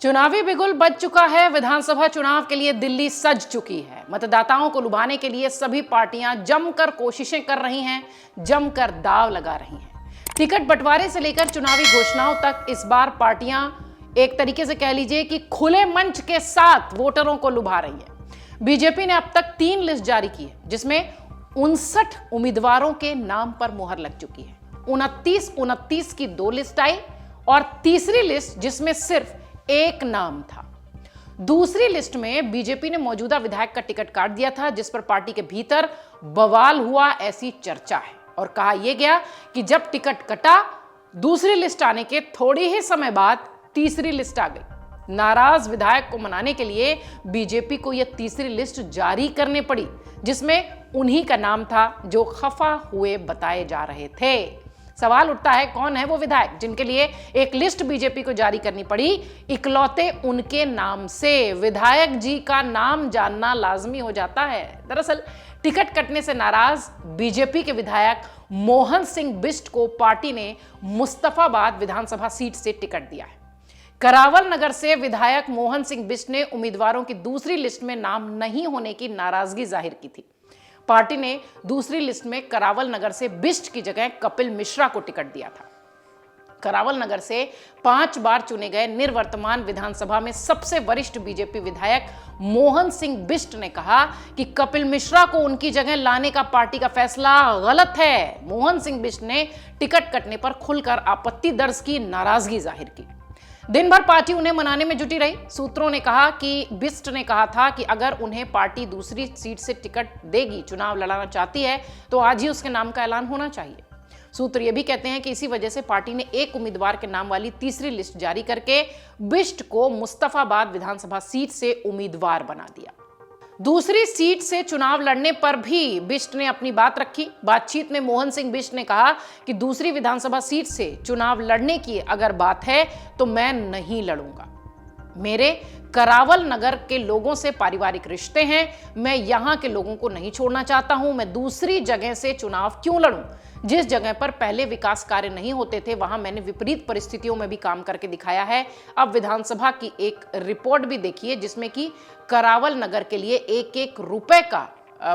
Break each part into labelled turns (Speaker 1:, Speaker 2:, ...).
Speaker 1: चुनावी बिगुल बज चुका है। विधानसभा चुनाव के लिए दिल्ली सज चुकी है। मतदाताओं को लुभाने के लिए सभी पार्टियां जमकर कोशिशें कर रही हैं, जमकर दांव लगा रही हैं। टिकट बंटवारे से लेकर चुनावी घोषणाओं तक इस बार पार्टियां एक तरीके से कह लीजिए कि खुले मंच के साथ वोटरों को लुभा रही है। बीजेपी ने अब तक 3 लिस्ट जारी की है, जिसमें 59 उम्मीदवारों के नाम पर मुहर लग चुकी है। 29 की 2 लिस्ट आई और तीसरी लिस्ट जिसमें सिर्फ एक नाम था। दूसरी लिस्ट में बीजेपी ने मौजूदा विधायक का टिकट काट दिया था, जिस पर पार्टी के भीतर बवाल हुआ ऐसी चर्चा है और कहा यह गया कि जब टिकट कटा, दूसरी लिस्ट आने के थोड़ी ही समय बाद तीसरी लिस्ट आ गई। नाराज विधायक को मनाने के लिए बीजेपी को यह तीसरी लिस्ट जारी करनी पड़ी, जिसमें उन्हीं का नाम था जो खफा हुए बताए जा रहे थे। सवाल उठता है, कौन है वो विधायक जिनके लिए एक लिस्ट बीजेपी को जारी करनी पड़ी? इकलौते उनके नाम से विधायक जी का नाम जानना लाजमी हो जाता है। दरअसल टिकट कटने से नाराज बीजेपी के विधायक मोहन सिंह बिष्ट को पार्टी ने मुस्तफाबाद विधानसभा सीट से टिकट दिया है। करावल नगर से विधायक मोहन सिंह बिष्ट ने उम्मीदवारों की दूसरी लिस्ट में नाम नहीं होने की नाराजगी जाहिर की थी। पार्टी ने दूसरी लिस्ट में करावल नगर से बिष्ट की जगह कपिल मिश्रा को टिकट दिया था। करावल नगर से 5 बार चुने गए निर्वर्तमान विधानसभा में सबसे वरिष्ठ बीजेपी विधायक मोहन सिंह बिष्ट ने कहा कि कपिल मिश्रा को उनकी जगह लाने का पार्टी का फैसला गलत है। मोहन सिंह बिष्ट ने टिकट कटने पर खुलकर आपत्ति दर्ज की, नाराजगी जाहिर की। दिन भर पार्टी उन्हें मनाने में जुटी रही। सूत्रों ने कहा कि बिष्ट ने कहा था कि अगर उन्हें पार्टी दूसरी सीट से टिकट देगी, चुनाव लड़ाना चाहती है, तो आज ही उसके नाम का ऐलान होना चाहिए। सूत्र यह भी कहते हैं कि इसी वजह से पार्टी ने एक उम्मीदवार के नाम वाली तीसरी लिस्ट जारी करके बिष्ट को मुस्तफाबाद विधानसभा सीट से उम्मीदवार बना दिया। दूसरी सीट से चुनाव लड़ने पर भी बिष्ट ने अपनी बात रखी। बातचीत में मोहन सिंह बिष्ट ने कहा कि दूसरी विधानसभा सीट से चुनाव लड़ने की अगर बात है तो मैं नहीं लड़ूंगा। मेरे करावल नगर के लोगों से पारिवारिक रिश्ते हैं, मैं यहां के लोगों को नहीं छोड़ना चाहता हूं। मैं दूसरी जगह से चुनाव क्यों लड़ूं? जिस जगह पर पहले विकास कार्य नहीं होते थे, वहां मैंने विपरीत परिस्थितियों में भी काम करके दिखाया है। अब विधानसभा की एक रिपोर्ट भी देखिए, जिसमें कि करावल नगर के लिए 1-1 रुपए का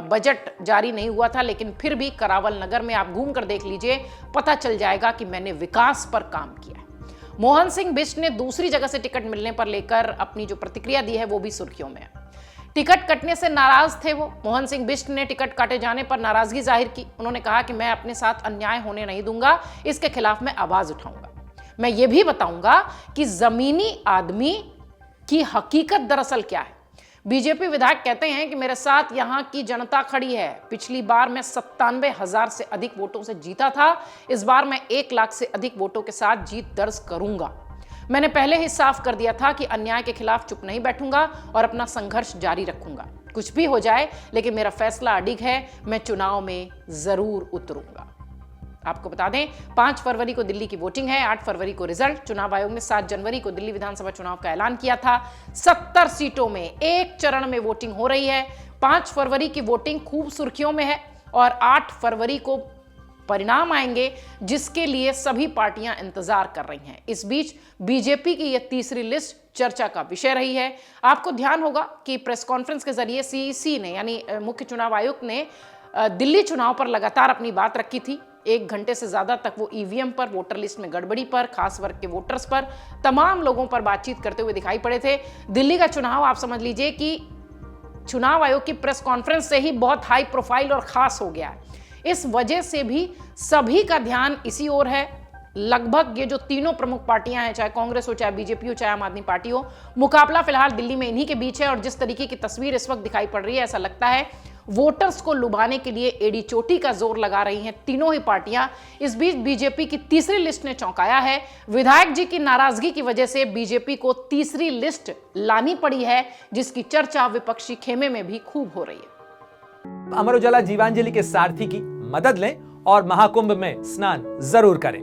Speaker 1: बजट जारी नहीं हुआ था, लेकिन फिर भी करावल नगर में आप घूम कर देख लीजिए, पता चल जाएगा कि मैंने विकास पर काम किया है। मोहन सिंह बिष्ट ने दूसरी जगह से टिकट मिलने पर लेकर अपनी जो प्रतिक्रिया दी है वो भी सुर्खियों में है। टिकट कटने से नाराज थे वो। मोहन सिंह बिष्ट ने टिकट काटे जाने पर नाराजगी जाहिर की। उन्होंने कहा कि मैं अपने साथ अन्याय होने नहीं दूंगा, इसके खिलाफ मैं आवाज उठाऊंगा। मैं ये भी बताऊंगा कि जमीनी आदमी की हकीकत दरअसल क्या है। बीजेपी विधायक कहते हैं कि मेरे साथ यहां की जनता खड़ी है। पिछली बार मैं 97,000 से अधिक वोटों से जीता था। इस बार मैं 1 लाख से अधिक वोटों के साथ जीत दर्ज करूंगा। मैंने पहले ही साफ कर दिया था कि अन्याय के खिलाफ चुप नहीं बैठूंगा और अपना संघर्ष जारी रखूंगा। कुछ भी हो जाए, लेकिन मेरा फैसला अडिग है, मैं चुनाव में जरूर उतरूंगा। आपको बता दें, 5 फरवरी को दिल्ली की वोटिंग है, 8 फरवरी को रिजल्ट। चुनाव आयोग ने 7 जनवरी को दिल्ली विधानसभा चुनाव का ऐलान किया था। 70 सीटों में एक चरण में वोटिंग हो रही है। 5 फरवरी की वोटिंग खूब सुर्खियों में है और 8 फरवरी को परिणाम आएंगे, जिसके लिए सभी पार्टियां इंतजार कर रही हैं। इस बीच बीजेपी की यह तीसरी लिस्ट चर्चा का विषय रही है। आपको ध्यान होगा कि प्रेस कॉन्फ्रेंस के जरिए सीईसी ने, यानी मुख्य चुनाव आयुक्त ने, दिल्ली चुनाव पर लगातार अपनी बात रखी थी। 1 घंटे से ज्यादा तक वो ईवीएम पर, वोटर लिस्ट में गड़बड़ी पर, खास वर्ग के वोटर्स पर, तमाम लोगों पर बातचीत करते हुए दिखाई पड़े थे। दिल्ली का चुनाव आप समझ लीजिए कि चुनाव आयोग की प्रेस कॉन्फ्रेंस से ही बहुत हाई प्रोफाइल और खास हो गया है। इस वजह से भी सभी का ध्यान इसी ओर है। लगभग ये जो तीनों प्रमुख पार्टियां हैं, चाहे कांग्रेस हो, चाहे बीजेपी हो, चाहे आम आदमी पार्टी हो, मुकाबला फिलहाल दिल्ली में इन्हीं के बीच है। और जिस तरीके की तस्वीर इस वक्त दिखाई पड़ रही है, ऐसा लगता है वोटर्स को लुभाने के लिए एड़ी चोटी का जोर लगा रही हैं तीनों ही पार्टियां। इस बीच बीजेपी की तीसरी लिस्ट ने चौंकाया है। विधायक जी की नाराजगी की वजह से बीजेपी को तीसरी लिस्ट लानी पड़ी है, जिसकी चर्चा विपक्षी खेमे में भी खूब हो रही है।
Speaker 2: अमर उजाला जीवांजलि के सारथी की मदद लें और महाकुंभ में स्नान जरूर करें।